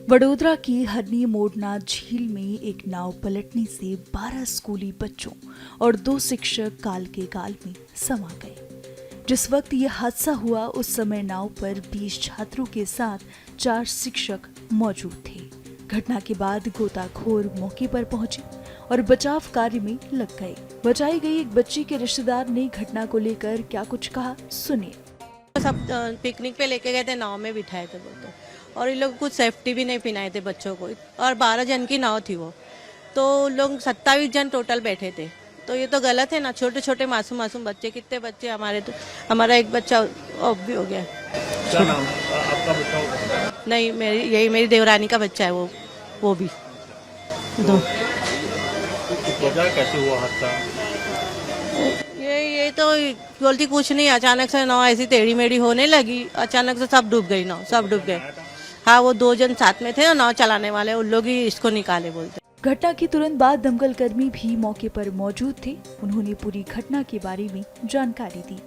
वडोदरा की हरनी मोड़ना झील में एक नाव पलटने से 12 स्कूली बच्चों और 2 शिक्षक काल के गाल में समा गए। जिस वक्त यह हादसा हुआ उस समय नाव पर 20 छात्रों के साथ 4 शिक्षक मौजूद थे। घटना के बाद गोताखोर मौके पर पहुंचे और बचाव कार्य में लग गए। बचाई गई एक बच्ची के रिश्तेदार ने घटना को लेकर क्या कुछ कहा, सुनिए। सब पिकनिक पे लेके गए थे, नाव में बिठाए थे बोलते, और ये लोग कुछ सेफ्टी भी नहीं पिनाए थे बच्चों को, और 12 जन की नाव थी वो, तो लोग 27 जन टोटल बैठे थे। तो ये तो गलत है ना, छोटे छोटे मासूम बच्चे, कितने बच्चे हमारे, तो हमारा एक बच्चा ऑफ भी हो गया। क्या नाम आपका बच्चा? नहीं, मेरी देवरानी का बच्चा है वो भी दो। कैसे हुआ हादसा? ये तो बोलती कुछ नहीं, अचानक से नाव ऐसी टेढ़ी मेढ़ी होने लगी, अचानक से सब डूब गई, नाव सब डूब गए। हाँ, वो 2 जन साथ में थे और नाव चलाने वाले, उन लोग ही इसको निकाले बोलते। घटना की तुरंत बाद दमकल कर्मी भी मौके पर मौजूद थे। उन्होंने पूरी घटना के बारे में जानकारी दी।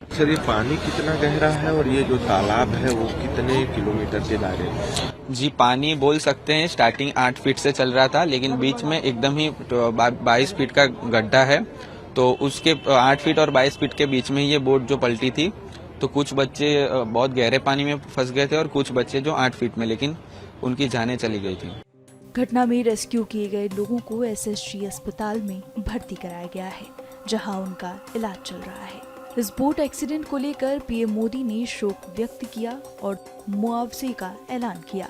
सर, ये पानी कितना गहरा है और ये जो तालाब है वो कितने किलोमीटर के दायरे में? जी, पानी बोल सकते हैं स्टार्टिंग 8 फीट से चल रहा था, लेकिन बीच में एकदम ही 22 फीट का गड्ढा है। तो उसके 8 फीट और 22 फीट के बीच में ये बोट जो पलटी थी, तो कुछ बच्चे बहुत गहरे पानी में फंस गए थे और कुछ बच्चे जो 8 फीट में, लेकिन उनकी जानें चली गई थी। घटना में रेस्क्यू किए गए लोगों को एसएसजी अस्पताल में भर्ती कराया गया है, जहां उनका इलाज चल रहा है। इस बोट एक्सीडेंट को लेकर पीएम मोदी ने शोक व्यक्त किया और मुआवजे का ऐलान किया।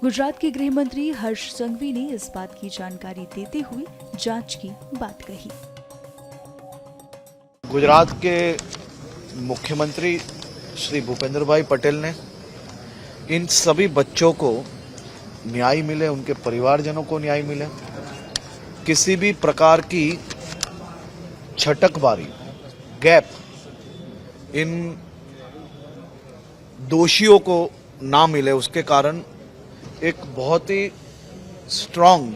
गुजरात के गृह मंत्री हर्ष संघवी ने इस बात की जानकारी देते हुए जांच की बात कही। गुजरात के मुख्यमंत्री श्री भूपेंद्र भाई पटेल ने इन सभी बच्चों को न्याय मिले, उनके परिवारजनों को न्याय मिले, किसी भी प्रकार की छटकबारी, गैप इन दोषियों को ना मिले, उसके कारण एक बहुत ही स्ट्रांग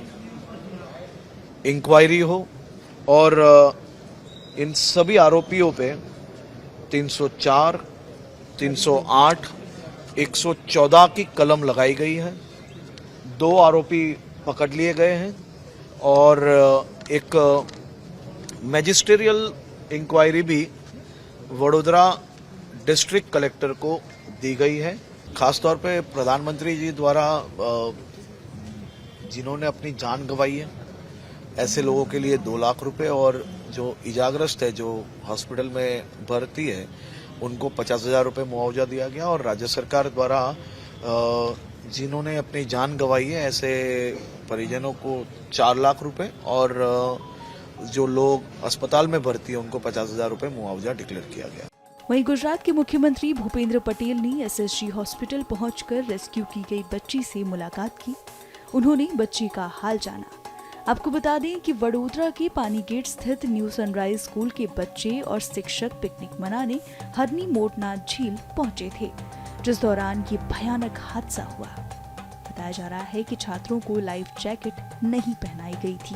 इंक्वायरी हो और इन सभी आरोपियों पे 304, 308, 114 की कलम लगाई गई है। 2 आरोपी पकड़ लिए गए हैं और एक मैजिस्ट्रियल इंक्वायरी भी वडोदरा डिस्ट्रिक्ट कलेक्टर को दी गई है। खासतौर पे प्रधानमंत्री जी द्वारा जिन्होंने अपनी जान गंवाई है, ऐसे लोगों के लिए 2 लाख रुपए, और जो इजाग्रस्त है, जो हॉस्पिटल में भर्ती है, उनको 50,000 रुपये मुआवजा दिया गया। और राज्य सरकार द्वारा जिन्होंने अपनी जान गंवाई है ऐसे परिजनों को 4 लाख रुपए, और जो लोग अस्पताल में भर्ती है उनको 50,000 रुपये मुआवजा डिक्लेयर किया गया। वहीं गुजरात के मुख्यमंत्री भूपेंद्र पटेल ने एसएसजी हॉस्पिटल पहुंचकर रेस्क्यू की गई बच्ची से मुलाकात की। उन्होंने बच्ची का हाल जाना। आपको बता दें कि वडोदरा के पानी गेट स्थित न्यू सनराइज स्कूल के बच्चे और शिक्षक पिकनिक मनाने हरनी मोड़ना झील पहुंचे थे, जिस दौरान ये भयानक हादसा हुआ। बताया जा रहा है कि छात्रों को लाइफ जैकेट नहीं पहनाई गई थी।